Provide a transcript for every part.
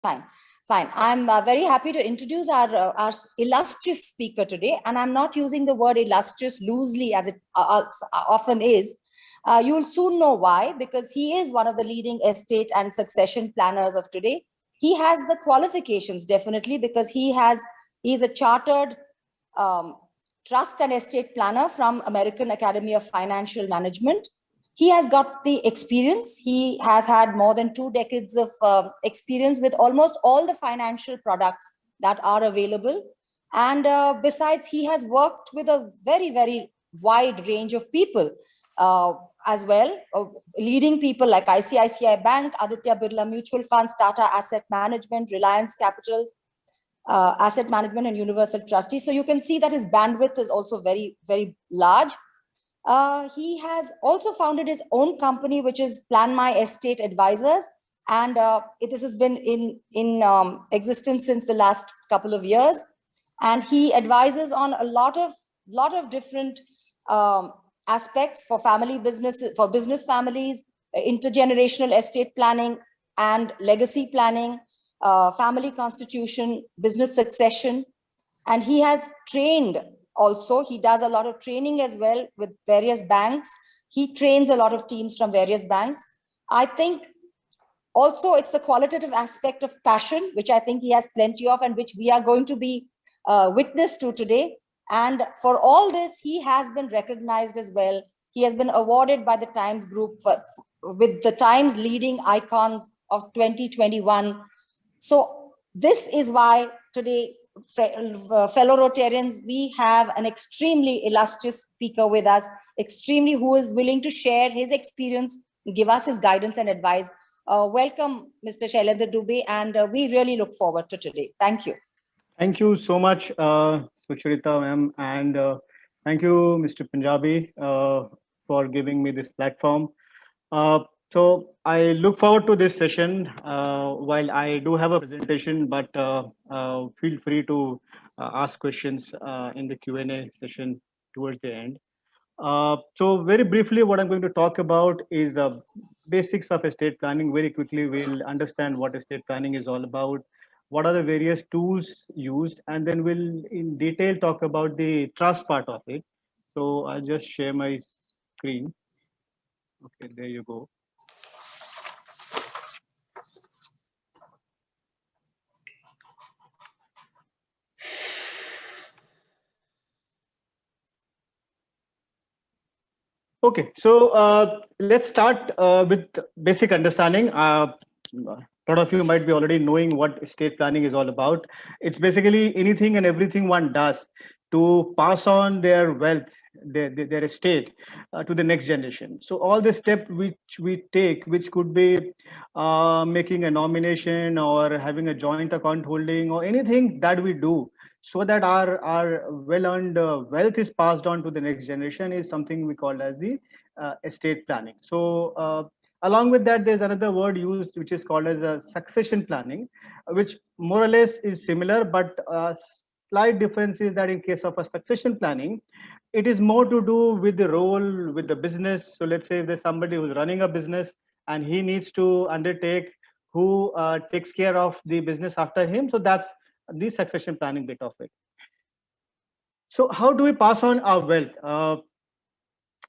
Fine, fine. I'm very happy to introduce our illustrious speaker today, and I'm not using the word illustrious loosely as it often is. You'll soon know why, because he is one of the leading estate and succession planners of today. He has the qualifications, definitely, because he's a chartered um, trust and estate planner from American Academy of Financial Management. He has got the experience. He has had more than 2 decades of experience with almost all the financial products that are available. And besides, he has worked with a very, very wide range of people as well, leading people like ICICI Bank, Aditya Birla Mutual Funds, Tata Asset Management, Reliance Capitals, Asset Management, and Universal Trustee. So you can see that his bandwidth is also very, very large. He has also founded his own company, which is Plan My Estate Advisors, and this has been in existence since the last couple of years. And he advises on a lot of different aspects for family business, for business families, intergenerational estate planning and legacy planning, family constitution, business succession, and he has trained also. He does a lot of training as well with various banks. He trains a lot of teams from various banks. I think also it's the qualitative aspect of passion, which I think he has plenty of, and which we are going to be witness to today. And for all this, he has been recognized as well. He has been awarded by the Times Group with the Times leading icons of 2021. So this is why today, fellow Rotarians, we have an extremely illustrious speaker with us, who is willing to share his experience, give us his guidance and advice. Welcome, Mr. Shailendra Dubey, and we really look forward to today. Thank you. Thank you so much, Sucharita ma'am, and thank you, Mr. Punjabi, for giving me this platform. So I look forward to this session. While I do have a presentation, but feel free to ask questions in the Q&A session towards the end. So very briefly, what I'm going to talk about is basics of estate planning. Very quickly, we'll understand what estate planning is all about, what are the various tools used, and then we'll in detail talk about the trust part of it. So I'll just share my screen. Okay, there you go. Okay, so let's start with basic understanding. A lot of you might be already knowing what estate planning is all about. It's basically anything and everything one does to pass on their wealth, their estate to the next generation. So all the steps which we take, which could be making a nomination or having a joint account holding or anything that we do so that our well-earned wealth is passed on to the next generation is something we call as the estate planning. So along with that, there's another word used which is called as a succession planning, which more or less is similar, but slight difference is that in case of a succession planning, it is more to do with the role with the business. So let's say if there's somebody who's running a business and he needs to undertake who takes care of the business after him. So that's the succession planning bit of it. So how do we pass on our wealth?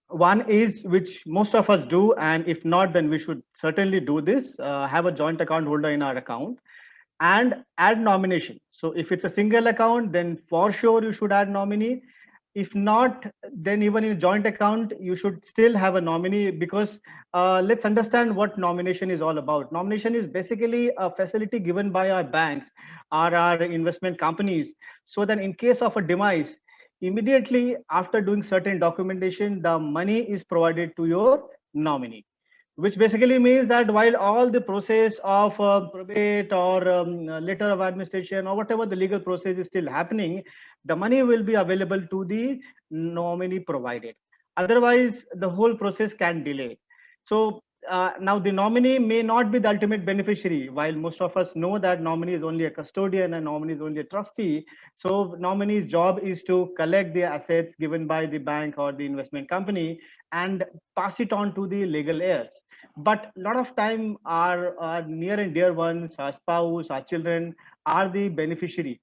One is which most of us do, and if not, then we should certainly do this, have a joint account holder in our account and add nomination. So if it's a single account, then for sure you should add nominee. If not, then even in a joint account, you should still have a nominee, because let's understand what nomination is all about. Nomination is basically a facility given by our banks or our investment companies, so that in case of a demise, immediately after doing certain documentation, the money is provided to your nominee, which basically means that while all the process of probate or letter of administration or whatever the legal process is still happening, the money will be available to the nominee provided. Otherwise, the whole process can delay. So now the nominee may not be the ultimate beneficiary, while most of us know that nominee is only a custodian and nominee is only a trustee. So nominee's job is to collect the assets given by the bank or the investment company and pass it on to the legal heirs. But a lot of time our near and dear ones, our spouse, our children are the beneficiary.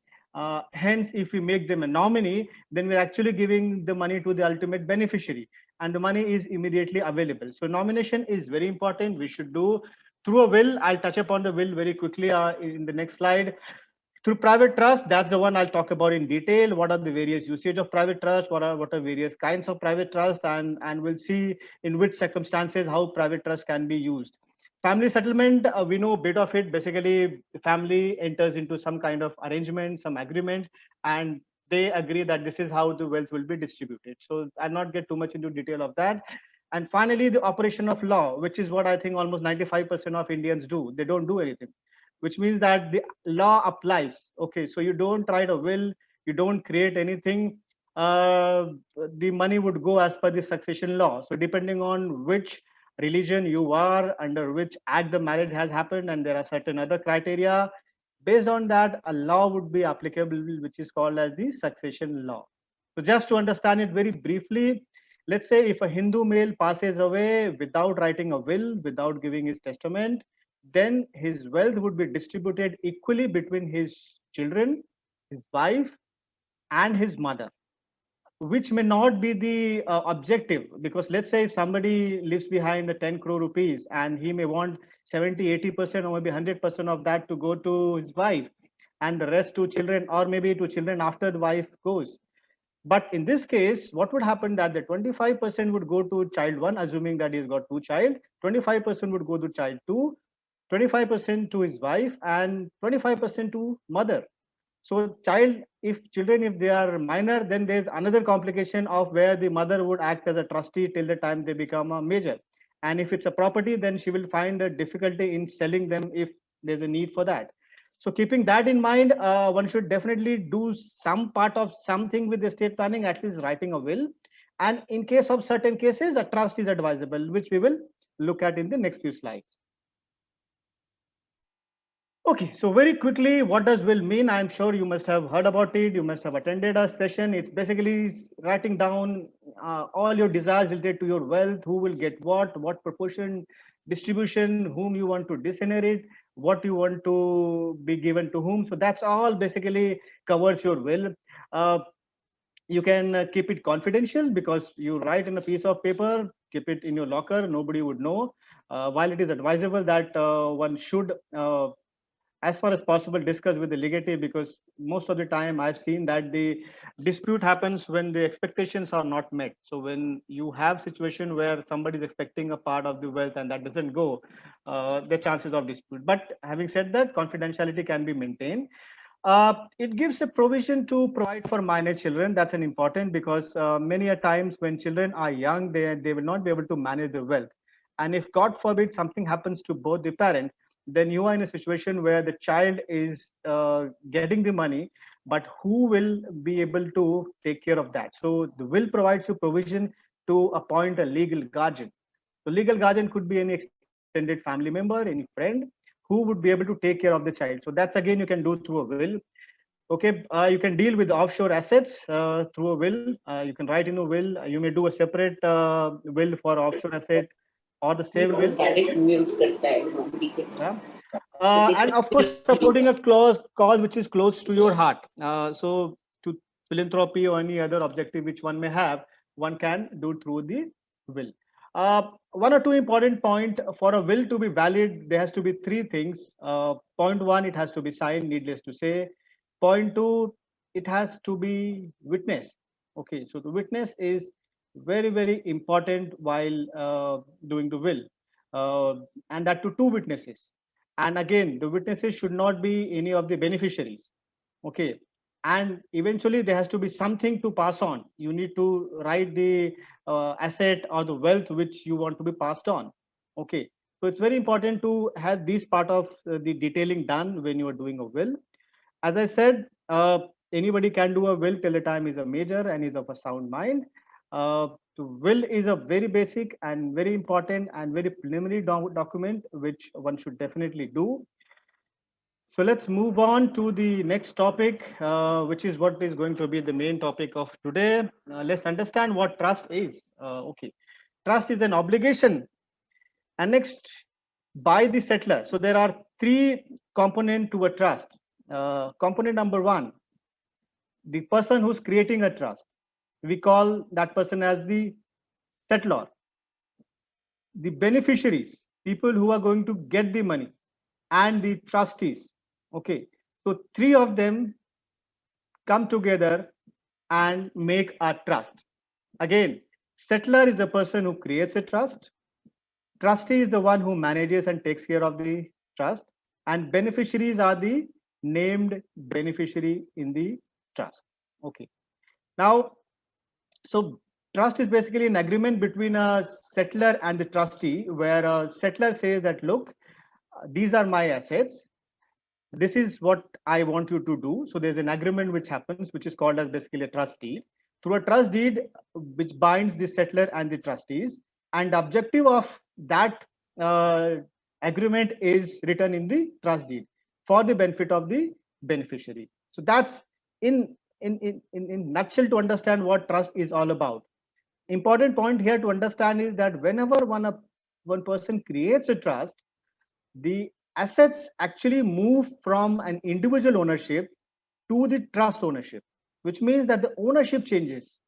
Hence, if we make them a nominee, then we're actually giving the money to the ultimate beneficiary, and the money is immediately available. So nomination is very important. We should do through a will. I'll touch upon the will very quickly in the next slide. Through private trust, that's the one I'll talk about in detail. What are the various usage of private trust? What are various kinds of private trust? And we'll see in which circumstances how private trust can be used. Family settlement, we know a bit of it. Basically, the family enters into some kind of arrangement, some agreement, and they agree that this is how the wealth will be distributed. So I'll not get too much into detail of that. And finally, the operation of law, which is what I think almost 95% of Indians do. They don't do anything, which means that the law applies. Okay, so you don't write a will, you don't create anything. The money would go as per the succession law. So depending on which religion you are, under which act the marriage has happened, and there are certain other criteria, based on that, a law would be applicable, which is called as the succession law. So just to understand it very briefly, let's say if a Hindu male passes away without writing a will, without giving his testament, then his wealth would be distributed equally between his children, his wife, and his mother, which may not be the objective. Because let's say if somebody leaves behind the 10 crore rupees and he may want 70-80% or maybe 100% of that to go to his wife, and the rest to children, or maybe to children after the wife goes. But in this case, what would happen that the 25% would go to child one, assuming that he's got two child, 25% would go to child two, 25% to his wife, and 25% to mother. So if children, if they are minor, then there's another complication of where the mother would act as a trustee till the time they become a major. And if it's a property, then she will find a difficulty in selling them if there's a need for that. So keeping that in mind, one should definitely do some part of something with estate planning, at least writing a will. And in case of certain cases, a trust is advisable, which we will look at in the next few slides. Okay, so very quickly, what does will mean? I'm sure you must have heard about it. You must have attended a session. It's basically writing down all your desires related to your wealth, who will get what proportion, distribution, whom you want to disinherit, what you want to be given to whom. So that's all basically covers your will. You can keep it confidential because you write in a piece of paper, keep it in your locker, nobody would know. While it is advisable that one should as far as possible discuss with the legatee, because most of the time I've seen that the dispute happens when the expectations are not met. So when you have situation where somebody is expecting a part of the wealth and that doesn't go, the chances of dispute. But having said that, confidentiality can be maintained. It gives a provision to provide for minor children. That's an important, because many a times when children are young, they will not be able to manage the wealth. And if God forbid something happens to both the parents, then you are in a situation where the child is getting the money, but who will be able to take care of that? So the will provides you provision to appoint a legal guardian. So legal guardian could be any extended family member, any friend, who would be able to take care of the child. So that's again you can do through a will. Okay, you can deal with offshore assets through a will. You can write in a will. You may do a separate will for offshore asset or the same will. And of course, supporting a cause which is close to your heart. So to philanthropy or any other objective which one may have, one can do through the will. One or two important point for a will to be valid, there has to be three things. Point one, it has to be signed, needless to say. Point two, it has to be witnessed. Okay, so the witness is very, very important while doing the will, and that to two witnesses. And again, the witnesses should not be any of the beneficiaries. Okay, and eventually there has to be something to pass on. You need to write the asset or the wealth which you want to be passed on. Okay, so it's very important to have this part of the detailing done when you are doing a will. As I said, anybody can do a will till the time is a major and is of a sound mind. The will is a very basic and very important and very preliminary document which one should definitely do. So let's move on to the next topic, which is what is going to be the main topic of today. Let's understand what trust is. Okay, trust is an obligation and next by the settlor. So there are three components to a trust. Component number one, the person who's creating a trust, we call that person as the settlor. The beneficiaries, people who are going to get the money, and the trustees. Okay, so three of them come together and make a trust. Again, settlor is the person who creates a trust, trustee is the one who manages and takes care of the trust, and beneficiaries are the named beneficiary in the trust. Okay, now, so trust is basically an agreement between a settlor and the trustee, where a settlor says that, look, these are my assets, this is what I want you to do. So there's an agreement which happens, which is called as basically a trust deed. Through a trust deed, which binds the settlor and the trustees, and the objective of that agreement is written in the trust deed for the benefit of the beneficiary. So that's in nutshell to understand what trust is all about. Important point here to understand is that whenever one person creates a trust, the assets actually move from an individual ownership to the trust ownership, which means that the ownership changes.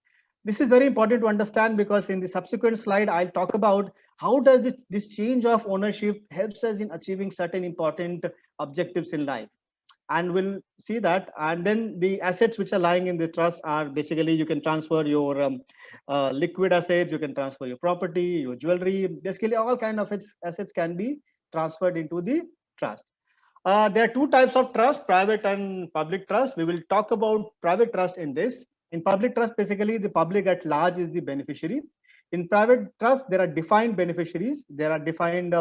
This is very important to understand, because in the subsequent slide, I'll talk about how does this change of ownership helps us in achieving certain important objectives in life. And we'll see that. And then the assets which are lying in the trust are basically, you can transfer your liquid assets, you can transfer your property, your jewelry, basically all kind of assets can be transferred into the trust. There are two types of trust, private and public trust. We will talk about private trust in this. In public trust, basically the public at large is the beneficiary. In private trust, there are defined beneficiaries. There are defined,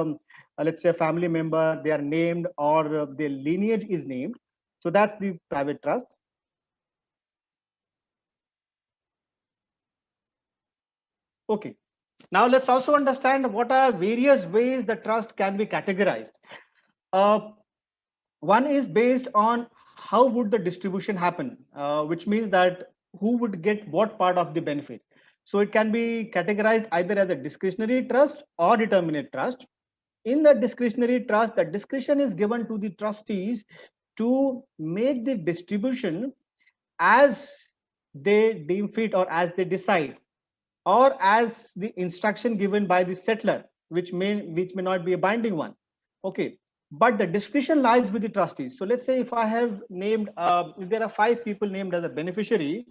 let's say a family member, they are named, or their lineage is named. So that's the private trust. Okay. Now let's also understand what are various ways the trust can be categorized. One is based on how would the distribution happen, which means that who would get what part of the benefit. So it can be categorized either as a discretionary trust or determinate trust. In the discretionary trust, the discretion is given to the trustees to make the distribution as they deem fit or as they decide, or as the instruction given by the settlor, which may not be a binding one. Okay, but the discretion lies with the trustees. So let's say if I have named, if there are 5 people named as a beneficiary,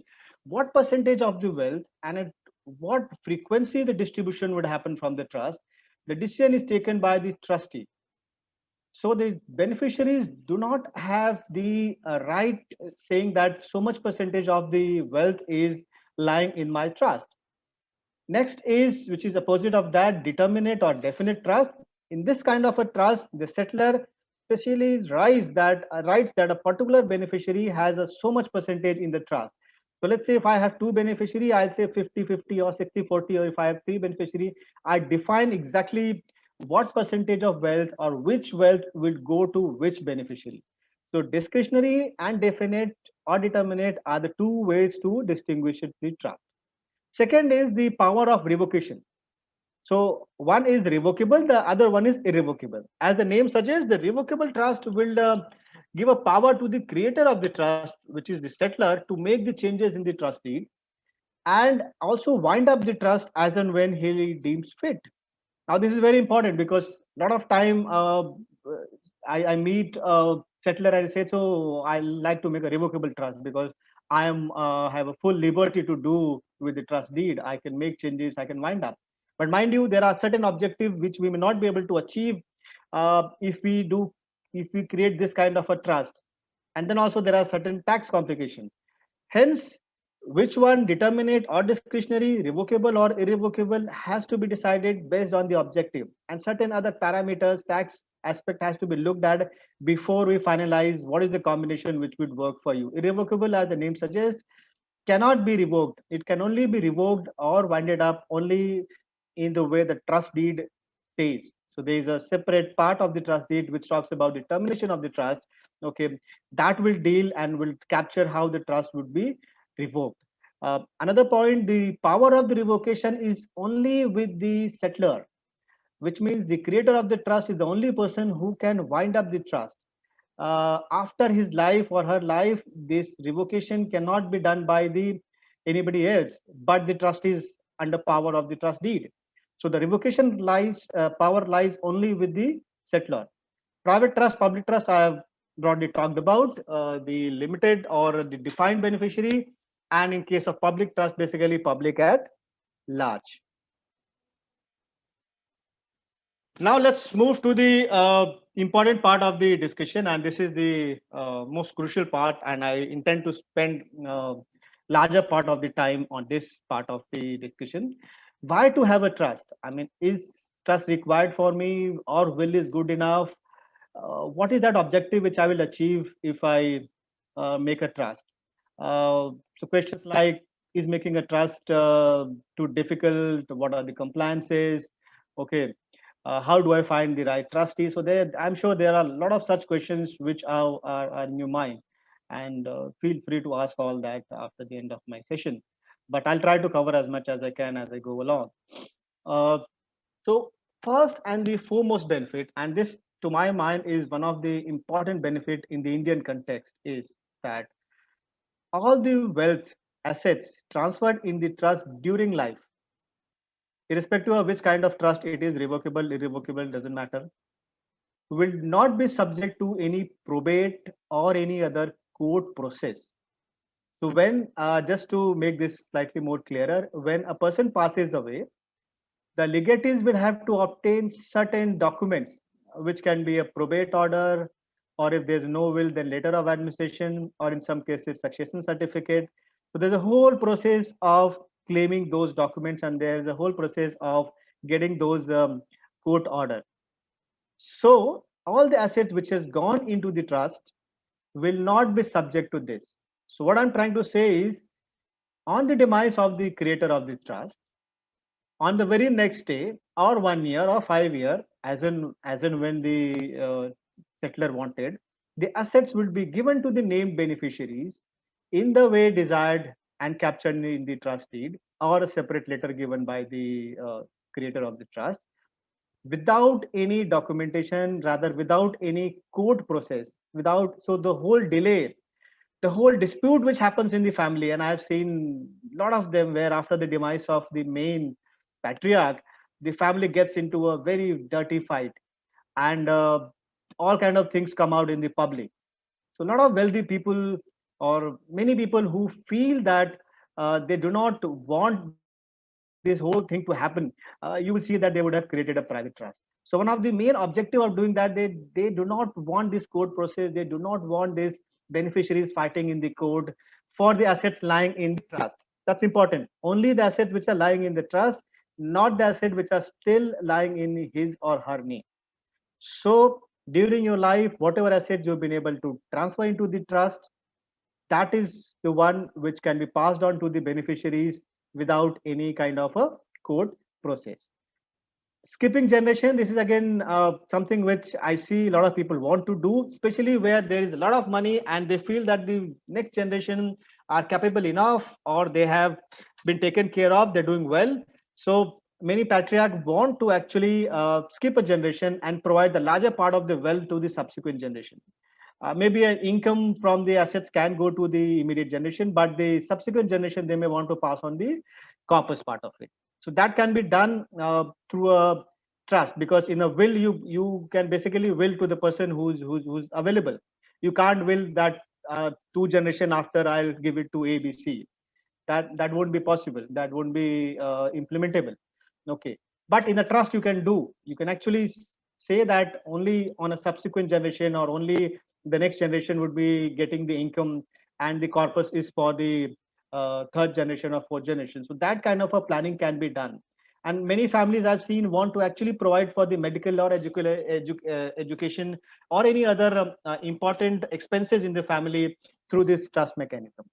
what percentage of the wealth and at what frequency the distribution would happen from the trust, the decision is taken by the trustee. So the beneficiaries do not have the right saying that so much percentage of the wealth is lying in my trust. Next is, which is opposite of that, determinate or definite trust. In this kind of a trust, the settlor specially writes that a particular beneficiary has a so much percentage in the trust. So let's say if I have 2 beneficiary, I'll say 50-50 or 60-40, or if I have 3 beneficiary, I define exactly what percentage of wealth or which wealth will go to which beneficiary. So discretionary and definite or determinate are the 2 ways to distinguish the trust. Second is the power of revocation. So one is revocable, the other one is irrevocable. As the name suggests, the revocable trust will give a power to the creator of the trust, which is the settlor, to make the changes in the trust deed and also wind up the trust as and when he deems fit. Now, this is very important because a lot of time I meet a settler and say, so I like to make a revocable trust because I am have a full liberty to do with the trust deed. I can make changes, I can wind up. But mind you, there are certain objectives which we may not be able to achieve if we create this kind of a trust. And then also there are certain tax complications. Hence, which one, determinate or discretionary, revocable or irrevocable, has to be decided based on the objective, and certain other parameters, tax aspect has to be looked at before we finalize what is the combination which would work for you. Irrevocable, as the name suggests, cannot be revoked. It can only be revoked or winded up only in the way the trust deed says. So there is a separate part of the trust deed which talks about the termination of the trust. Okay, that will deal and will capture how the trust would be revoked. Another point, the power of the revocation is only with the settlor. which means the creator of the trust is the only person who can wind up the trust. After his life or her life, this revocation cannot be done by the anybody else, but the trust is under power of the trust deed. So the revocation power lies only with the settlor. Private trust, public trust, I have broadly talked about the limited or the defined beneficiary, and in case of public trust, basically public at large. Now let's move to the important part of the discussion, and this is the most crucial part, and I intend to spend larger part of the time on this part of the discussion. Why to have a trust? I mean, is trust required for me, or will is good enough? What is that objective which I will achieve if I make a trust? So questions like, is making a trust too difficult? What are the compliances? Okay, how do I find the right trustee? So there, I'm sure there are a lot of such questions which are in your mind, and feel free to ask all that after the end of my session. But I'll try to cover as much as I can as I go along. Uh, so first and the foremost benefit, and this to my mind is one of the important benefit in the Indian context, is that all the wealth assets transferred in the trust during life, irrespective of which kind of trust it is, revocable, irrevocable, doesn't matter, will not be subject to any probate or any other court process. So when, just to make this slightly more clearer, when a person passes away, the legatees will have to obtain certain documents, which can be a probate order, or if there's no will, then letter of administration, or in some cases, succession certificate. So there's a whole process of claiming those documents, and there's a whole process of getting those court order. So all the assets which has gone into the trust will not be subject to this. So what I'm trying to say is, on the demise of the creator of the trust, on the very next day or 1 year or 5 year, as in when the settler wanted, the assets will be given to the named beneficiaries in the way desired and captured in the trust deed, or a separate letter given by the creator of the trust, without any documentation, rather without any court process, without, so the whole delay, the whole dispute which happens in the family, and I have seen a lot of them where after the demise of the main patriarch, the family gets into a very dirty fight, and all kind of things come out in the public. So a lot of wealthy people, or many people who feel that they do not want this whole thing to happen, you will see that they would have created a private trust. So one of the main objective of doing that, they do not want this court process, they do not want these beneficiaries fighting in the court for the assets lying in the trust. That's important. Only the assets which are lying in the trust, not the assets which are still lying in his or her name. So during your life, whatever assets you've been able to transfer into the trust, that is the one which can be passed on to the beneficiaries without any kind of a court process. Skipping generation, this is again something which I see a lot of people want to do, especially where there is a lot of money and they feel that the next generation are capable enough, or they have been taken care of, they're doing well. So many patriarchs want to actually skip a generation and provide the larger part of the wealth to the subsequent generation. Maybe an income from the assets can go to the immediate generation, but the subsequent generation, they may want to pass on the corpus part of it. So that can be done through a trust, because in a will, you can basically will to the person who's available. You can't will that 2 generation after I'll give it to ABC. That won't be possible. That won't be implementable. Okay, but in a trust you can do. You can actually say that only on a subsequent generation, or only the next generation would be getting the income, and the corpus is for the third generation or fourth generation. So that kind of a planning can be done. And many families I've seen want to actually provide for the medical or education, or any other important expenses in the family through this trust mechanism.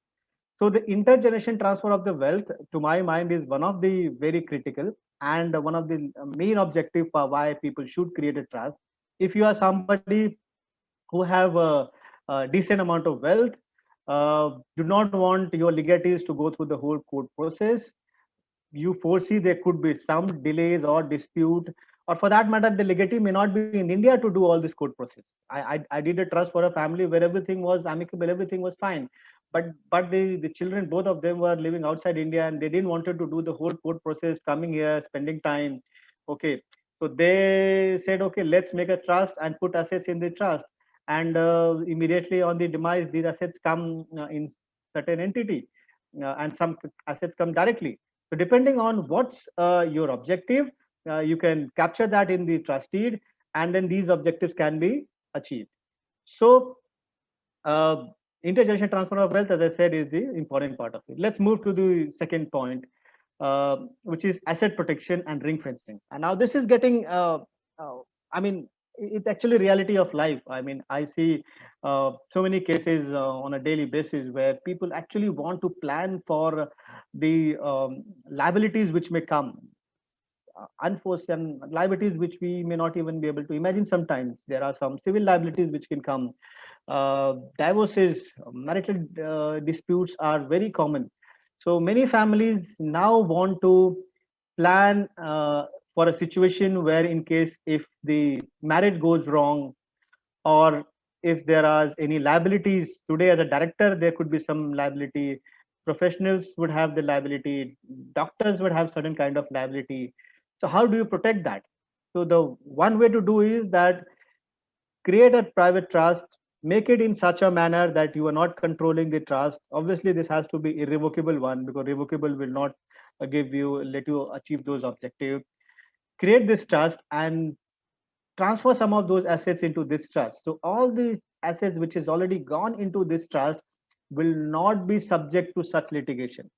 So the intergeneration transfer of the wealth, to my mind, is one of the very critical, and one of the main objective for why people should create a trust. If you are somebody who have a decent amount of wealth, do not want your legatees to go through the whole court process. You foresee there could be some delays or dispute, or for that matter, the legatee may not be in India to do all this court process. I did a trust for a family where everything was amicable, everything was fine, but the children, both of them were living outside India, and they didn't wanted to do the whole court process, coming here, spending time. Okay, so they said, okay, let's make a trust and put assets in the trust, and immediately on the demise, these assets come in certain entity, and some assets come directly. So depending on what's your objective, you can capture that in the trust deed, and then these objectives can be achieved. So uh, intergenerational transfer of wealth, as I said, is the important part of it. Let's move to the second point, which is asset protection and ring fencing. And now this is getting, uh, I mean, it's actually reality of life. I mean, I see so many cases on a daily basis where people actually want to plan for the liabilities which may come, unforeseen liabilities which we may not even be able to imagine. Sometimes there are some civil liabilities which can come. Divorces, marital disputes are very common. So many families now want to plan for a situation where, in case if the marriage goes wrong, or if there are any liabilities today, as a director there could be some liability, professionals would have the liability, doctors would have certain kind of liability. So how do you protect that? So the one way to do is that create a private trust, make it in such a manner that you are not controlling the trust. Obviously this has to be irrevocable one, because revocable will not give you, let you achieve those objectives. Create this trust and transfer some of those assets into this trust. So all the assets which is already gone into this trust will not be subject to such litigation.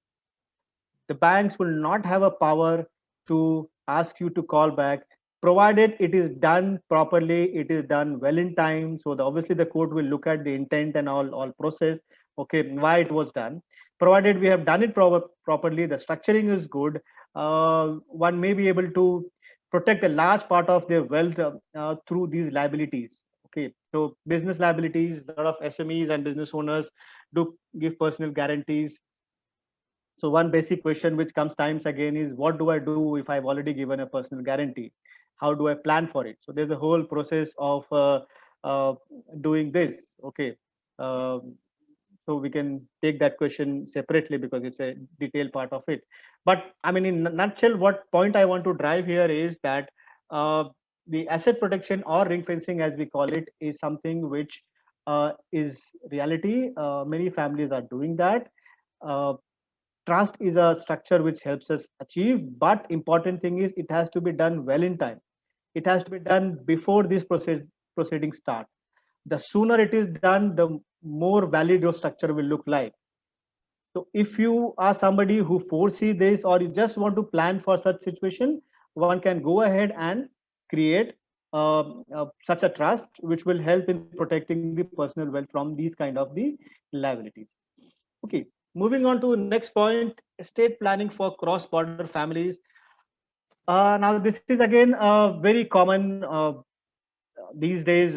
The banks will not have a power to ask you to call back, provided it is done properly, it is done well in time. So obviously the court will look at the intent and all process, okay, why it was done. Provided we have done it properly, the structuring is good, one may be able to protect a large part of their wealth through these liabilities. Okay, so business liabilities, a lot of SMEs and business owners do give personal guarantees. So one basic question which comes times again is, what do I do if I've already given a personal guarantee? How do I plan for it? So there's a whole process of uh, doing this. Okay. So we can take that question separately because it's a detailed part of it. But I mean, in a nutshell, what point I want to drive here is that uh, the asset protection, or ring fencing as we call it, is something which is reality. Many families are doing that. Uh, Trust is a structure which helps us achieve, but important thing is it has to be done well in time. It has to be done before this proceedings start. The sooner it is done, the more valid your structure will look like. So if you are somebody who foresee this, or you just want to plan for such situation, one can go ahead and create such a trust which will help in protecting the personal wealth from these kind of the liabilities. Okay, moving on to next point, estate planning for cross-border families. Now this is again very common these days.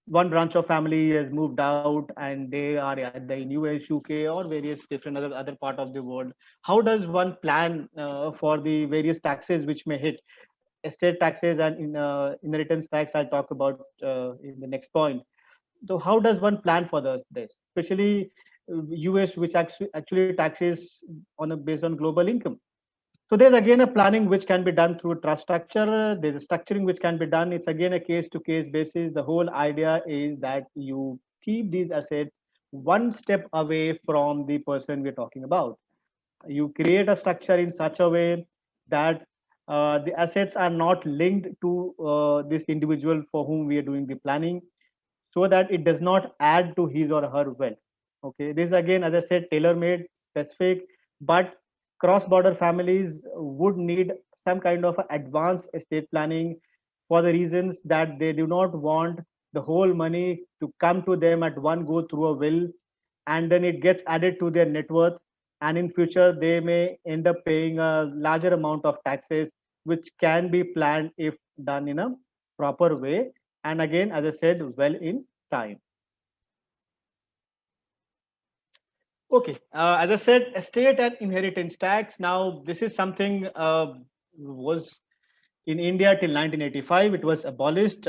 One branch of family has moved out and they are either in US, UK, or various different other part of the world. How does one plan for the various taxes which may hit? Estate taxes and inheritance tax I'll talk about in the next point. So how does one plan for this, especially US, which actually taxes on a based on global income? So there's again a planning which can be done through trust structure. There's a structuring which can be done. It's again a case to case basis. The whole idea is that you keep these assets one step away from the person we're talking about. You create a structure in such a way that the assets are not linked to this individual for whom we are doing the planning, so that it does not add to his or her wealth. Okay, this again, as I said, tailor-made, specific, but cross-border families would need some kind of advanced estate planning, for the reasons that they do not want the whole money to come to them at one go through a will, and then it gets added to their net worth, and in future they may end up paying a larger amount of taxes, which can be planned if done in a proper way, and again, as I said, well in time. Okay, as I said, estate and inheritance tax. Now, this is something was In India till 1985, it was abolished.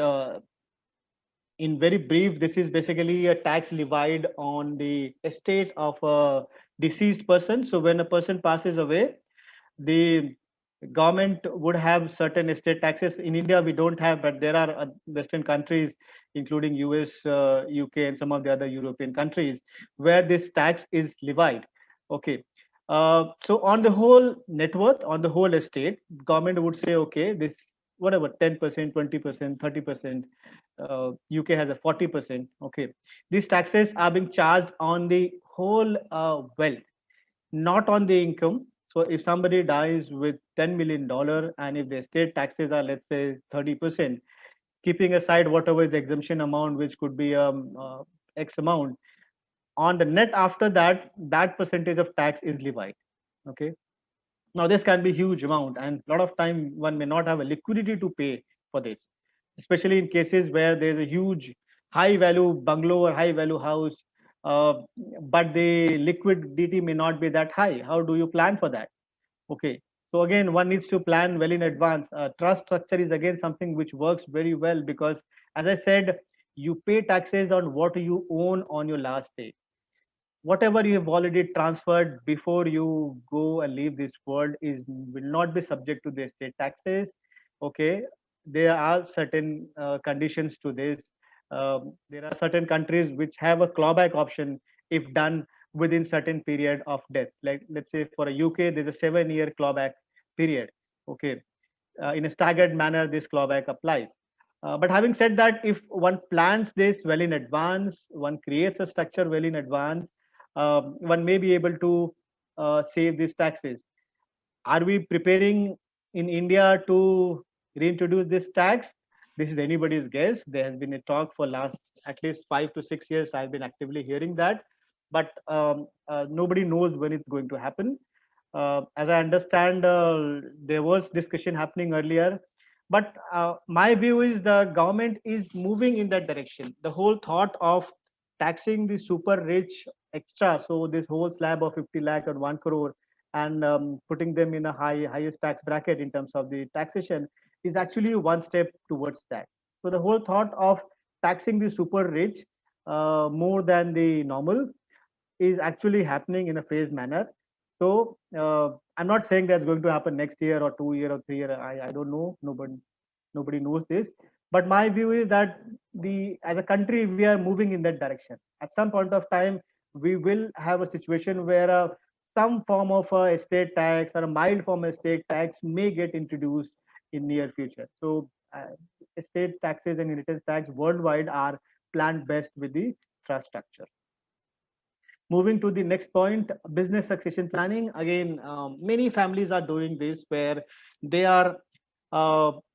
In very brief, this is basically a tax levied on the estate of a deceased person. So when a person passes away, the government would have certain estate taxes. In India, we don't have, but there are Western countries, including US, UK, and some of the other European countries, where this tax is levied. Okay. So on the whole net worth, on the whole estate, government would say, okay, this whatever 10%, 20%, 30%. UK has a 40%. Okay, these taxes are being charged on the whole wealth, not on the income. So if somebody dies with $10 million, and if the state taxes are, let's say, 30%, keeping aside whatever is the exemption amount, which could be X amount, on the net after that, that percentage of tax is levied. Okay. Now this can be huge amount, and a lot of time one may not have a liquidity to pay for this, especially in cases where there's a huge high value bungalow or high value house, uh, but the liquidity may not be that high. How do you plan for that? Okay. So again, one needs to plan well in advance. Trust structure is again something which works very well because, as I said, you pay taxes on what you own on your last day. Whatever you have already transferred before you go and leave this world is will not be subject to the estate taxes. Okay, there are certain conditions to this. There are certain countries which have a clawback option if done within certain period of death. Like let's say for a UK, there's a 7-year clawback period. Okay, in a staggered manner, this clawback applies. But having said that, if one plans this well in advance, one creates a structure well in advance, one may be able to save these taxes. Are we preparing in India to reintroduce this tax? This is anybody's guess. There has been a talk for last at least 5 to 6 years. I've been actively hearing that, but nobody knows when it's going to happen. As I understand, there was discussion happening earlier, but my view is the government is moving in that direction. The whole thought of taxing the super rich extra, so this whole slab of 50 lakh or 1 crore, and putting them in a highest tax bracket in terms of the taxation is actually one step towards that. So the whole thought of taxing the super rich more than the normal is actually happening in a phased manner. So I'm not saying that's going to happen next year or 2 year or 3 year. I don't know. Nobody knows this. But my view is that the as a country we are moving in that direction. At some point of time, we will have a situation where some form of estate tax or a mild form of estate tax may get introduced in near future. So estate taxes and inheritance tax worldwide are planned best with the trust structure. Moving to the next point, business succession planning. Again, many families are doing this where they are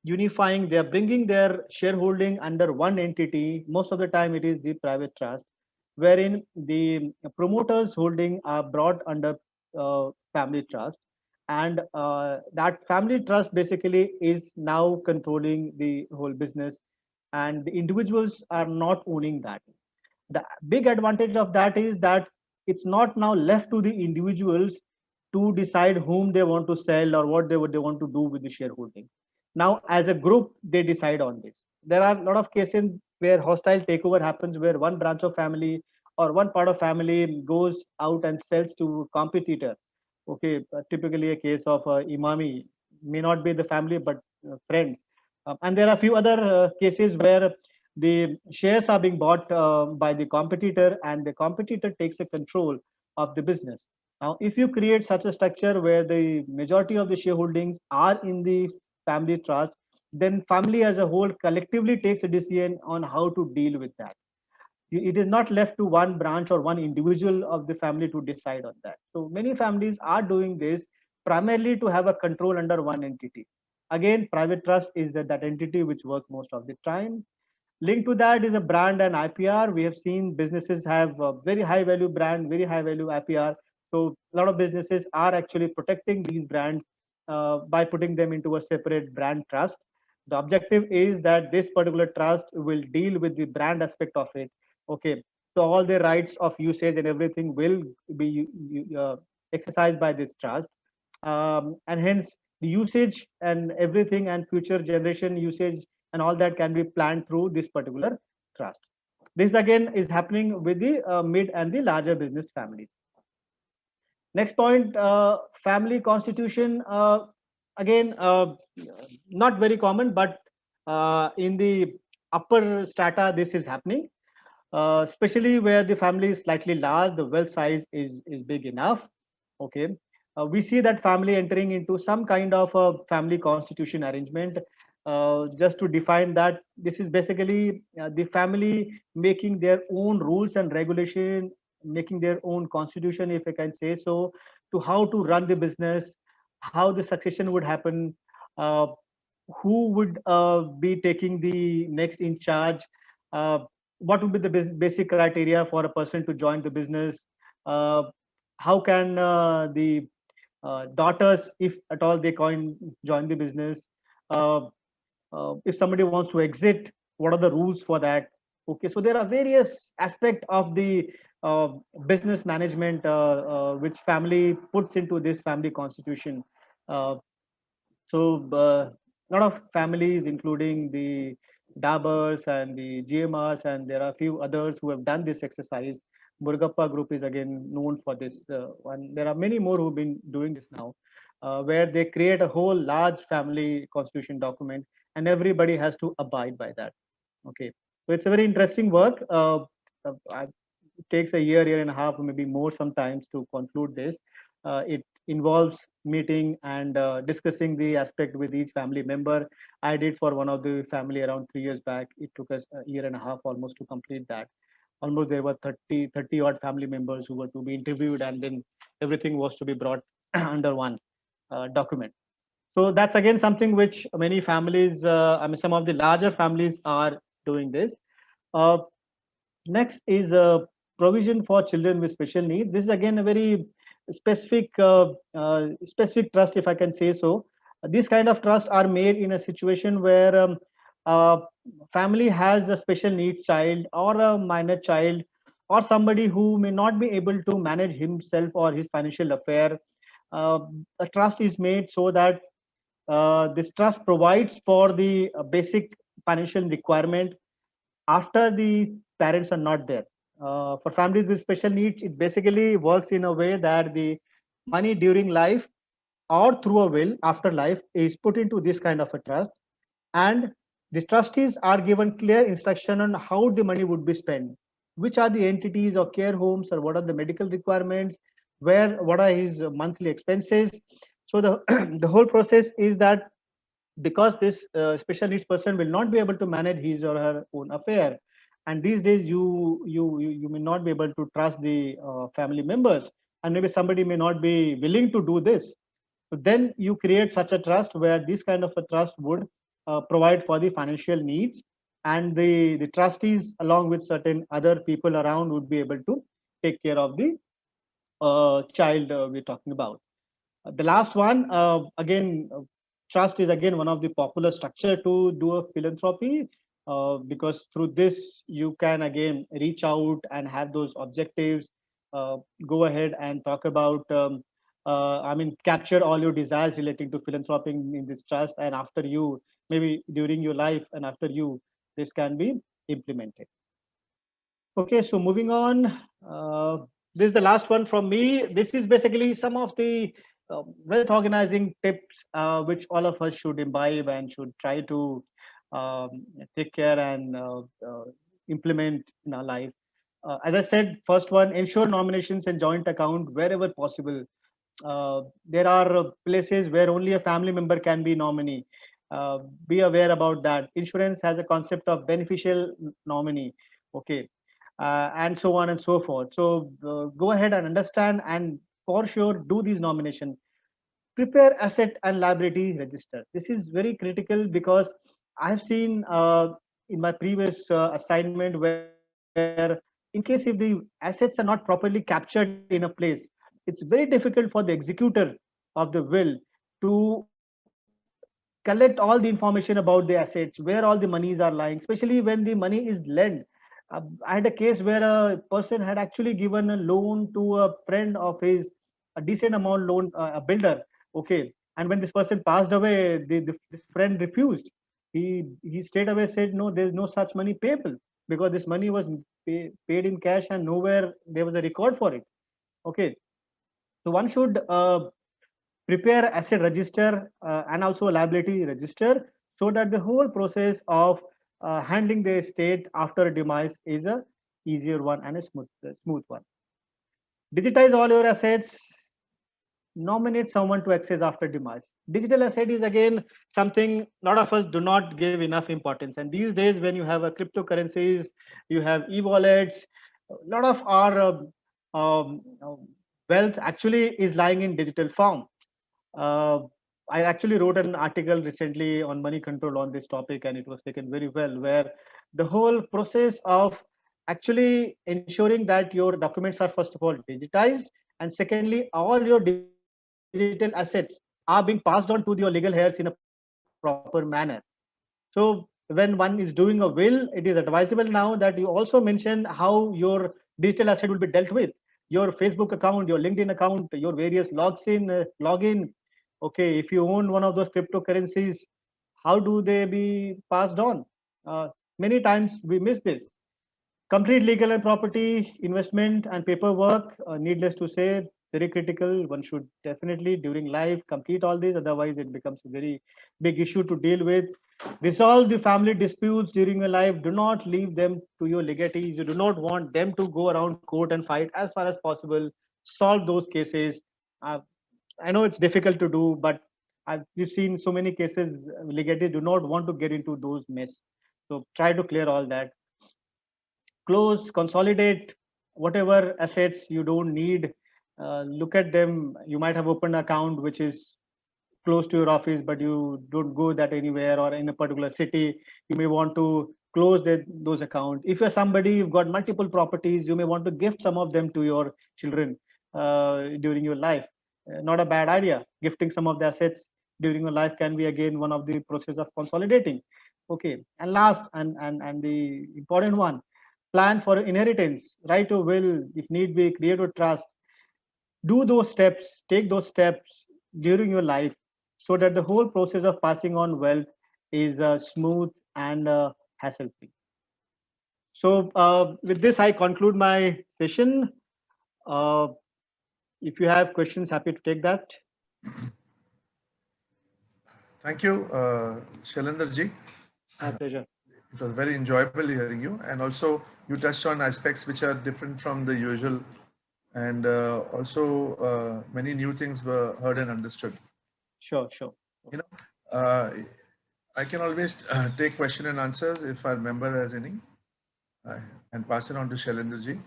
unifying, they are bringing their shareholding under one entity. Most of the time, it is the private trust, wherein the promoters' holding are brought under family trust. And that family trust basically is now controlling the whole business, and the individuals are not owning that. The big advantage of that is that it's not now left to the individuals to decide whom they want to sell or what they want to do with the shareholding. Now as a group they decide on this. There are a lot of cases where hostile takeover happens, where one branch of family or one part of family goes out and sells to a competitor. Okay, typically a case of imami, may not be the family but friends. And there are a few other cases where the shares are being bought by the competitor, and the competitor takes a control of the business. Now if you create such a structure where the majority of the shareholdings are in the family trust, then family as a whole collectively takes a decision on how to deal with that. It is not left to one branch or one individual of the family to decide on that. So many families are doing this primarily to have a control under one entity. Again, private trust is that entity which works most of the time. Linked to that is a brand and IPR. We have seen businesses have a very high value brand, very high value IPR. So a lot of businesses are actually protecting these brands by putting them into a separate brand trust. The objective is that this particular trust will deal with the brand aspect of it. Okay, so all the rights of usage and everything will be exercised by this trust, and hence the usage and everything and future generation usage and all that can be planned through this particular trust. This again is happening with the mid and the larger business families. Next point, family constitution. Again, not very common, but in the upper strata, this is happening, especially where the family is slightly large, the wealth size is big enough. Okay, we see that family entering into some kind of a family constitution arrangement. Just to define that, this is basically the family making their own rules and regulation, making their own constitution, if I can say so, to how to run the business, how the succession would happen, uh, who would be taking the next in charge, uh, what would be the basic criteria for a person to join the business, uh, how can the daughters, if at all they can join the business, uh, if somebody wants to exit, what are the rules for that? Okay, so there are various aspects of the uh, business management which family puts into this family constitution. uh, so a lot of families, including the Dabers and the GMRs, and there are a few others who have done this exercise. Murugappa Group is again known for this one. There are many more who've been doing this now, where they create a whole large family constitution document, and everybody has to abide by that. Okay, so it's a very interesting work. It takes a year and a half, or maybe more sometimes, to conclude this. It involves meeting and discussing the aspect with each family member. I did for one of the family around 3 years back. It took us a year and a half almost to complete that. Almost there were 30 odd family members who were to be interviewed, and then everything was to be brought under one document. So that's again something which many families, I mean, some of the larger families are doing this. Uh, Next is a provision for children with special needs. This is again a very specific trust, if I can say so. These kind of trusts are made in a situation where uh, family has a special needs child or a minor child or somebody who may not be able to manage himself or his financial affair. Uh, a trust is made so that this trust provides for the basic financial requirement after the parents are not there. For families with special needs, it basically works in a way that the money during life or through a will after life is put into this kind of a trust, and the trustees are given clear instruction on how the money would be spent, which are the entities or care homes, or what are the medical requirements, where what are his monthly expenses. So the the whole process is that because this special needs person will not be able to manage his or her own affair, and these days you may not be able to trust the family members, and maybe somebody may not be willing to do this. So then you create such a trust where this kind of a trust would provide for the financial needs, and the trustees along with certain other people around would be able to take care of the child we're talking about. The last one, again, trust is again one of the popular structure to do a philanthropy, because through this you can again reach out and have those objectives, go ahead and talk about, I mean, capture all your desires relating to philanthropy in this trust, and after you, maybe during your life and after you, this can be implemented. Okay, so moving on, this is the last one from me. This is basically some of the wealth organizing tips which all of us should imbibe and should try to take care and implement in our life. As I said, first one, ensure nominations and joint account wherever possible. There are places where only a family member can be nominee. Be aware about that. Insurance has a concept of beneficial nominee. Okay, and so on and so forth. So go ahead and understand, and for sure do these nomination. Prepare asset and liability register. This is very critical because I've seen in my previous assignment where, in case if the assets are not properly captured in a place, it's very difficult for the executor of the will to collect all the information about the assets, where all the monies are lying, especially when the money is lent. I had a case where a person had actually given a loan to a friend of his, a decent amount loan, a builder. Okay. And when this person passed away, this friend refused. He straight away said, no, there's no such money payable, because this money was paid in cash and nowhere there was a record for it. Okay, so one should prepare asset register and also a liability register, so that the whole process of handling the estate after demise is a easier one and a smooth one. Digitize all your assets, nominate someone to access after demise. Digital asset is again something a lot of us do not give enough importance. And these days, when you have a cryptocurrencies, you have e-wallets, a lot of our wealth actually is lying in digital form. I actually wrote an article recently on money control on this topic, and it was taken very well, where the whole process of actually ensuring that your documents are first of all digitized, and secondly, all your digital assets are being passed on to your legal heirs in a proper manner. So when one is doing a will, it is advisable now that you also mention how your digital asset will be dealt with. Your Facebook account, your LinkedIn account, your various login. Okay, if you own one of those cryptocurrencies, how do they be passed on? Many times we miss this. Complete legal and property investment and paperwork, needless to say, very critical. One should definitely during life complete all this, otherwise it becomes a very big issue to deal with. Resolve the family disputes during your life. Do not leave them to your legatees. You do not want them to go around court and fight. As far as possible, solve those cases. uh, I know it's difficult to do, but we've seen so many cases. Legatees do not want to get into those mess, so try to clear all that. Close, consolidate whatever assets you don't need. Look at them. You might have opened an account which is close to your office, but you don't go that anywhere, or in a particular city. You may want to close those accounts. If you're somebody, you've got multiple properties, you may want to gift some of them to your children during your life. Not a bad idea. Gifting some of the assets during your life can be again one of the process of consolidating. Okay, and last and the important one, plan for inheritance. Write a will, if need be, create a trust. Do those steps, take those steps during your life, so that the whole process of passing on wealth is smooth and hassle free. So with this, I conclude my session. Uh, if you have questions, happy to take that. Thank you, Shailendra ji. My pleasure. It was very enjoyable hearing you, and also you touched on aspects which are different from the usual, and also many new things were heard and understood. Sure. You know, I can always take question and answers if our member has any, and pass it on to Shailendra ji.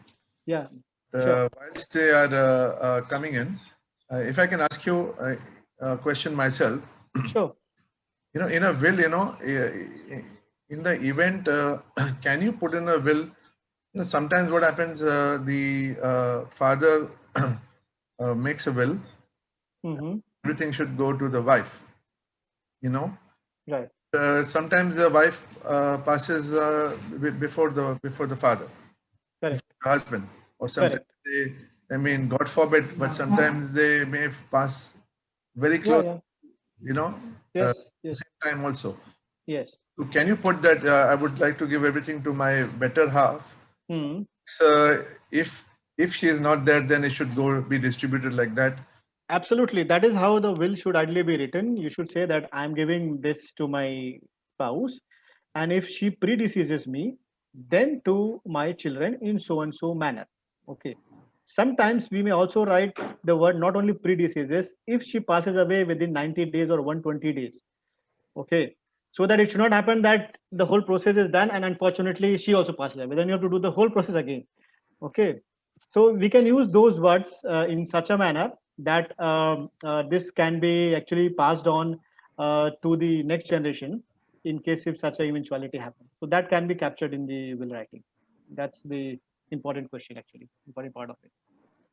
Yeah. Sure. Whilst they are coming in, if I can ask you a question myself. Sure. In a will, in the event, can you put in a will? Sometimes what happens, the father makes a will. Mm-hmm. Everything should go to the wife. Right. Sometimes the wife passes before the father. Correct. The husband, or sometimes God forbid, but sometimes they may pass very close. Yeah. Yes. Same time also. Yes. So can you put that? I would like to give everything to my better half. Mm-hmm. So if she is not there, then it should be distributed like that. Absolutely. That is how the will should ideally be written. You should say that I'm giving this to my spouse, and if she predeceases me, then to my children in so and so manner. Okay. Sometimes we may also write the word not only predeceases, if she passes away within 90 days or 120 days. Okay. So that it should not happen that the whole process is done and unfortunately she also passes away. Then you have to do the whole process again. Okay. So we can use those words in such a manner that this can be actually passed on to the next generation in case if such an eventuality happens. So that can be captured in the will writing. That's the important question, actually, important part of it.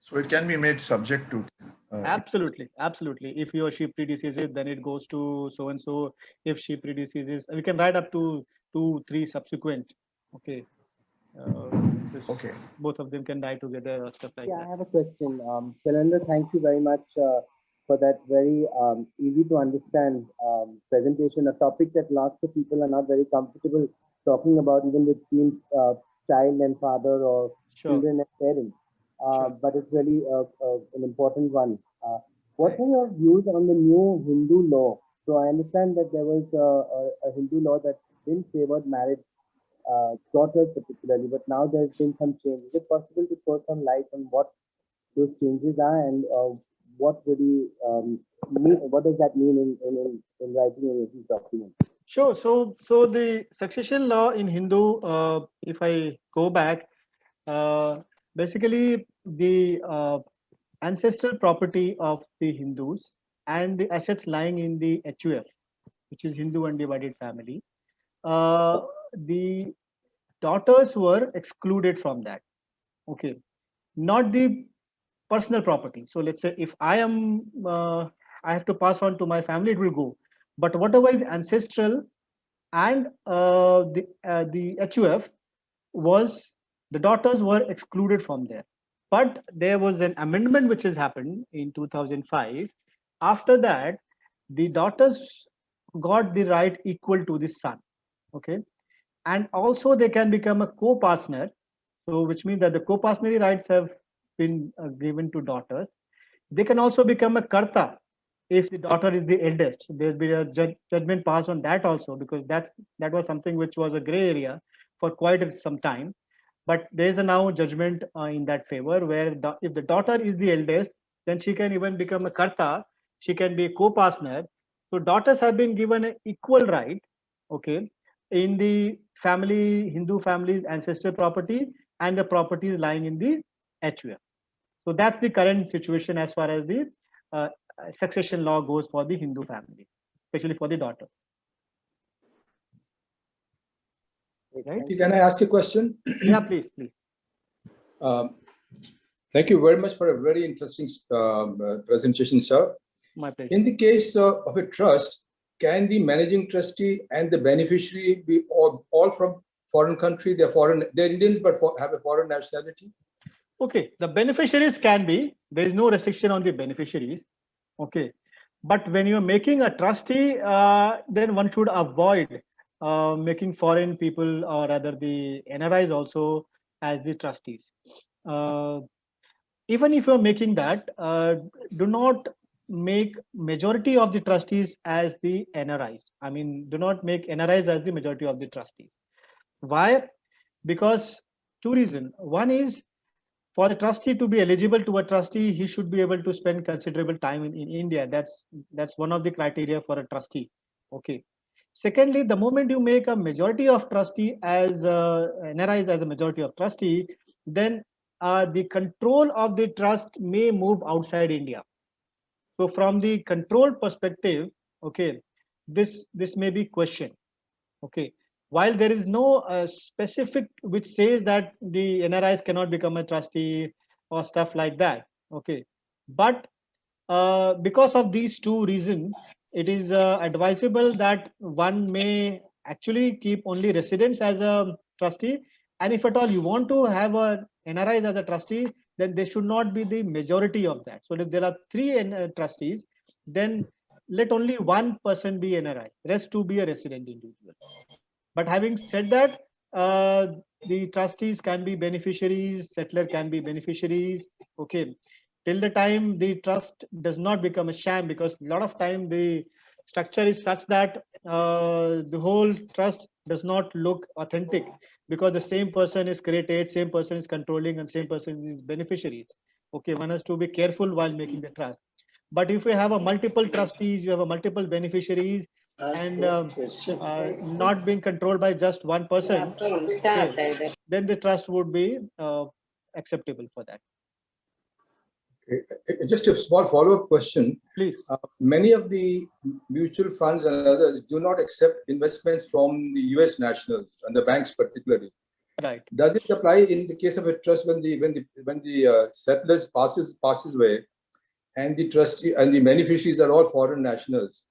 So it can be made subject to. Absolutely. If he or she predeceases, then it goes to so and so. If she predeceases, we can write up to 2, 3 subsequent. Okay. Okay. Both of them can die together or stuff like that. I have a question. Shailendra, thank you very much for that very easy to understand presentation, a topic that lots of people are not very comfortable talking about, even with teams, child and father or Sure. children and parents. Sure. But it's really an important one. What are your views on the new Hindu law? So I understand that there was a Hindu law that didn't favor marriage, daughters particularly, but now there's been some change. Is it possible to throw some light on what those changes are and what really what does that mean in writing in this document? Sure. So the succession law in Hindu, if I go back, basically the ancestral property of the Hindus and the assets lying in the HUF, which is Hindu Undivided Family, the daughters were excluded from that. Okay, not the personal property. So let's say if I am, I have to pass on to my family, it will go. But whatever is ancestral and the HUF was, the daughters were excluded from there. But there was an amendment which has happened in 2005. After that, the daughters got the right equal to the son. Okay, and also they can become a co-partner. So which means that the co-partnership rights have been given to daughters. They can also become a karta if the daughter is the eldest. There's been a judgment passed on that also, because that was something which was a gray area for quite some time. But there is a now judgment in that favor, where if the daughter is the eldest, then she can even become a karta. She can be a co-partner. So daughters have been given an equal right, okay, in the family, Hindu families, ancestral property, and the properties lying in the HUF. So that's the current situation as far as the succession law goes for the Hindu families, especially for the daughters. Right? Can I ask a question? Yeah, please. Thank you very much for a very interesting presentation, sir. My pleasure. In the case of a trust, can the managing trustee and the beneficiary be all from foreign country? They're Indians, but have a foreign nationality? Okay, the beneficiaries can be. There is no restriction on the beneficiaries. Okay, but when you're making a trustee, then one should avoid making foreign people, or rather the NRIs also, as the trustees. Even if you're making that, do not make majority of the trustees as the NRIs. I mean, do not make NRIs as the majority of the trustees. Why? Because two reasons. One is, for the trustee to be eligible to a trustee, he should be able to spend considerable time in India. That's one of the criteria for a trustee. Okay. Secondly, the moment you make a majority of trustee as NRIs as a majority of trustee, then the control of the trust may move outside India. So from the control perspective, okay, this may be questioned. Okay. While there is no specific which says that the NRIs cannot become a trustee or stuff like that. Okay. But because of these two reasons, it is advisable that one may actually keep only residents as a trustee. And if at all you want to have a NRIs as a trustee, then they should not be the majority of that. So if there are three trustees, then let only one person be NRI, rest two be a resident individual. But having said that, the trustees can be beneficiaries, settler can be beneficiaries. Okay, till the time the trust does not become a sham, because a lot of time the structure is such that the whole trust does not look authentic, because the same person is created, same person is controlling, and same person is beneficiaries. Okay, one has to be careful while making the trust. But if you have a multiple trustees, you have a multiple beneficiaries, and not being controlled by just one person, okay, then the trust would be acceptable for that. Okay. Just a small follow-up question. Please. Many of the mutual funds and others do not accept investments from the US nationals and the banks particularly. Right. Does it apply in the case of a trust when the settlers passes away, and the trustee and the beneficiaries are all foreign nationals?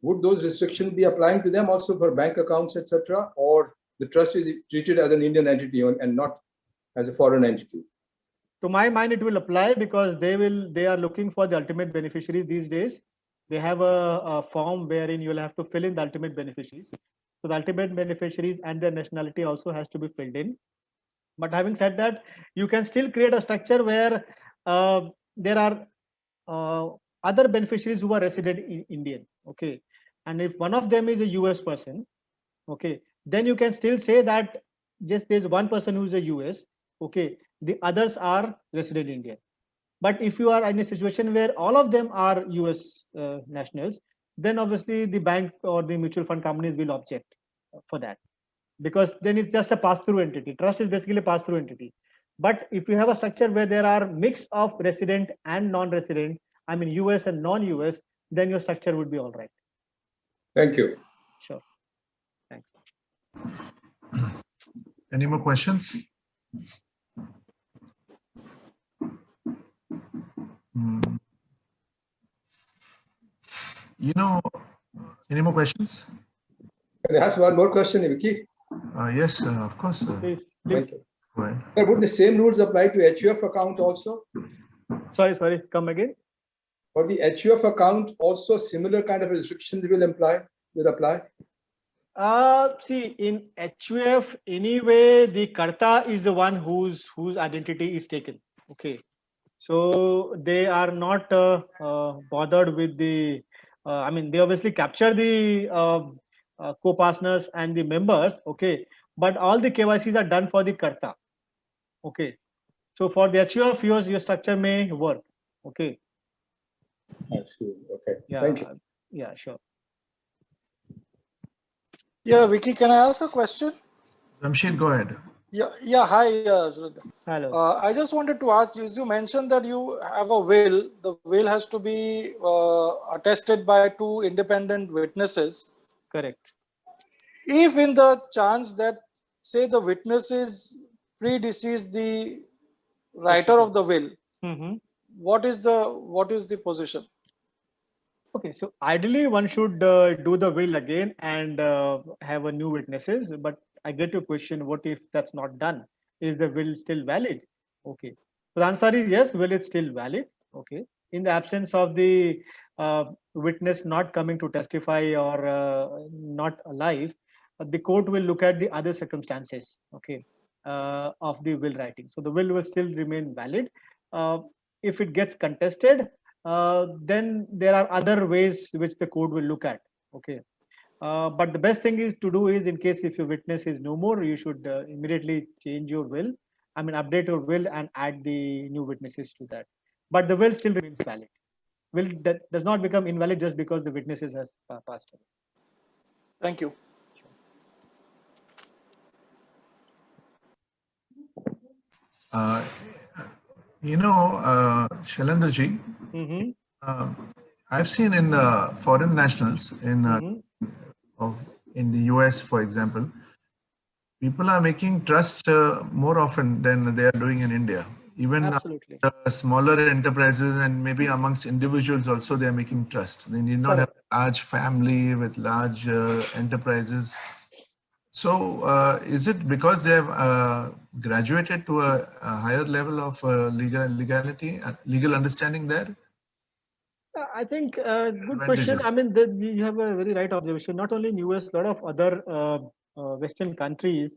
Would those restrictions be applying to them also for bank accounts, etc., or the trust is treated as an Indian entity and not as a foreign entity? to my mind, it will apply because they are looking for the ultimate beneficiaries these days. They have a form wherein you'll have to fill in the ultimate beneficiaries. So the ultimate beneficiaries and their nationality also has to be filled in. But having said that, you can still create a structure where there are other beneficiaries who are resident in Indian. Okay, and if one of them is a US person, okay, then you can still say that just there's one person who's a US. Okay, the others are resident Indian. But if you are in a situation where all of them are US nationals, then obviously the bank or the mutual fund companies will object for that, because then it's just a pass-through entity. Trust is basically a pass-through entity. But if you have a structure where there are mix of resident and non-resident, I mean US and non-US, then your structure would be all right. Thank you. Sure. Thanks. Any more questions? You know, any more questions? Can I ask one more question, Vicky? Yes, of course. Please. Thank you. Go ahead. Would the same rules apply to HUF account also? Sorry, come again. For the HUF account, also similar kind of restrictions will apply? See, in HUF, anyway, the Karta is the one whose identity is taken. Okay, so they are not bothered with the. I mean, they obviously capture the co-partners and the members. Okay, but all the KYCs are done for the Karta. Okay, so for the HUF, your structure may work. Okay. I see. Okay. Yeah. Thank you. Yeah. Sure. Yeah, Vicky, can I ask a question? Jamshid, go ahead. Yeah. Hi, Shraddha. Hello. I just wanted to ask you, you mentioned that you have a will. The will has to be attested by 2 independent witnesses. Correct. If in the chance that, say, the witness is predeceased the writer of the will, Mm-hmm. what is the position? Okay, so ideally one should do the will again and have a new witnesses. But I get your question: what if that's not done? Is the will still valid? Okay, so the answer is yes, will is still valid. Okay, in the absence of the witness not coming to testify or not alive, the court will look at the other circumstances. Okay, of the will writing. So the will still remain valid. If it gets contested, then there are other ways which the court will look at. Okay, but the best thing is to do is, in case if your witness is no more, you should immediately change your will. I mean, update your will and add the new witnesses to that. But the will still remains valid. Will that does not become invalid just because the witnesses has passed away. Thank you. Shailendra-ji, I've seen in foreign nationals in the US, for example, people are making trust more often than they are doing in India. Even Absolutely. Smaller enterprises and maybe amongst individuals also, they are making trust. They need not have a large family with large enterprises. So is it because they have graduated to a higher level of legal understanding there? I think good question. I mean, you have a very right observation. Not only in US, a lot of other Western countries,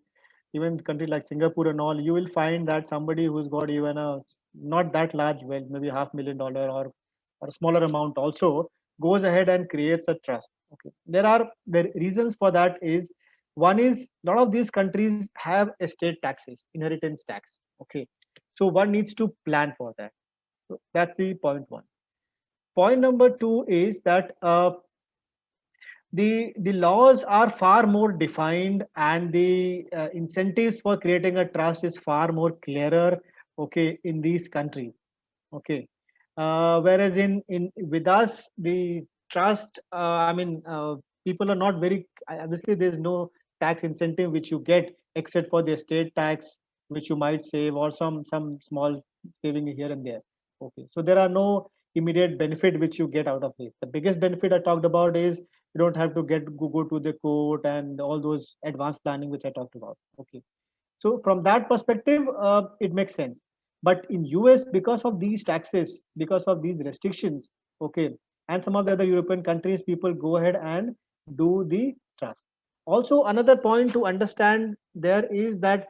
even countries like Singapore and all, you will find that somebody who's got even a not that large wealth, maybe $500,000 or a smaller amount also, goes ahead and creates a trust. Okay, the reasons for that is, one is a lot of these countries have estate taxes, inheritance tax. Okay, so one needs to plan for that. So that's the point one. Point number two is that the laws are far more defined, and the incentives for creating a trust is far more clearer. Okay, in these countries. Okay, whereas in with us, the trust. People are not very. Obviously, there's no tax incentive which you get except for the estate tax, which you might save, or some small saving here and there. Okay, so there are no immediate benefit which you get out of it. The biggest benefit I talked about is you don't have to go to the court and all those advanced planning which I talked about. Okay, so from that perspective, it makes sense. But in US, because of these taxes, because of these restrictions, okay, and some of the other European countries, people go ahead and do the trust. Also, another point to understand there is that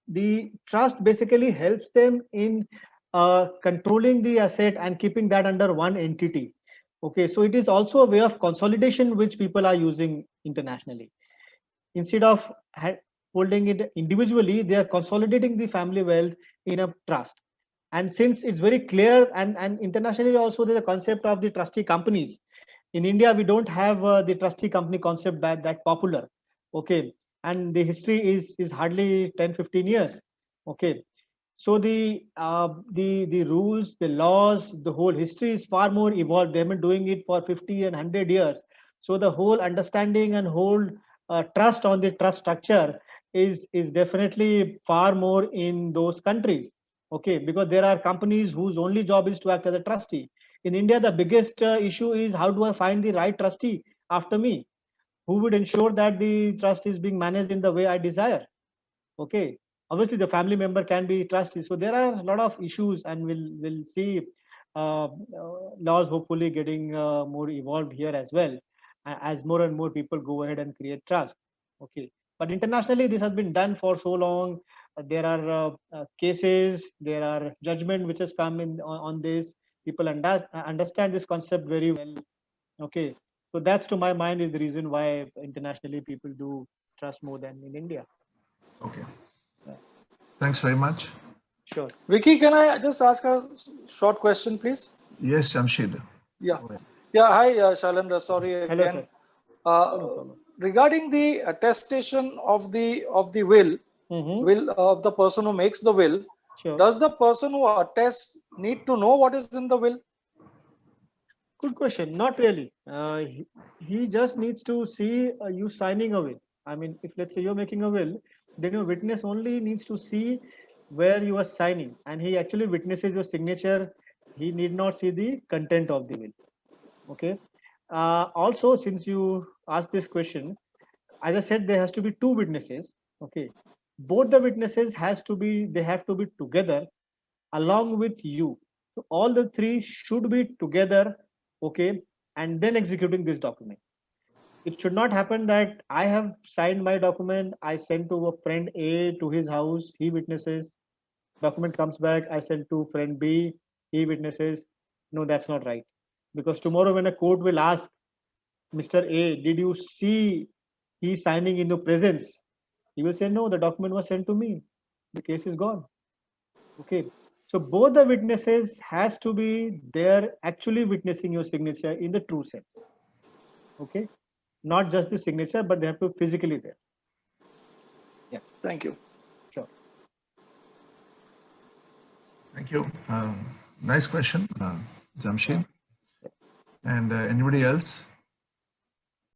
the trust basically helps them in controlling the asset and keeping that under one entity. Okay, so it is also a way of consolidation which people are using internationally. Instead of holding it individually, they are consolidating the family wealth in a trust. And since it's very clear, and internationally also there's a concept of the trustee companies. In India, we don't have the trustee company concept that popular. Okay, and the history is hardly 10-15 years. Okay, so the rules, the laws, the whole history is far more evolved. They've been doing it for 50 and 100 years. So the whole understanding and whole trust on the trust structure is definitely far more in those countries. Okay, because there are companies whose only job is to act as a trustee. In India, the biggest issue is how do I find the right trustee after me, who would ensure that the trust is being managed in the way I desire. Okay, obviously the family member can be trustee. So there are a lot of issues, and we'll see laws hopefully getting more evolved here as well, as more and more people go ahead and create trust. Okay, but internationally this has been done for so long. There are cases, there are judgment which has come in on this. People understand this concept very well. Okay, so that's, to my mind, is the reason why internationally people do trust more than in India. Okay. Thanks very much. Sure. Vicky, can I just ask a short question, please? Yes, Jamshed. Yeah. Yeah. Hi, Shailendra. Sorry Hello, again. sir. Regarding the attestation of the will, will of the person who makes the will, Sure. does the person who attests need to know what is in the will? Good question. Not really. He just needs to see you signing a will. I mean, if let's say you're making a will, then your witness only needs to see where you are signing, and he actually witnesses your signature. He need not see the content of the will. Okay. Also, since you asked this question, as I said, there has to be two witnesses. Okay. Both the witnesses have to be together along with you. So all the three should be together, okay, and then executing this document. It should not happen that I have signed my document, I send to a friend A to his house, he witnesses, document comes back, I send to friend B, he witnesses. No, that's not right. Because tomorrow when a court will ask, Mr. A, did you see he signing in your presence? He will say, no, the document was sent to me. The case is gone. Okay. So both the witnesses has to be there actually witnessing your signature in the true sense. Okay. Not just the signature, but they have to physically there. Yeah. Thank you. Sure. Thank you. Nice question, Jamshed. And anybody else?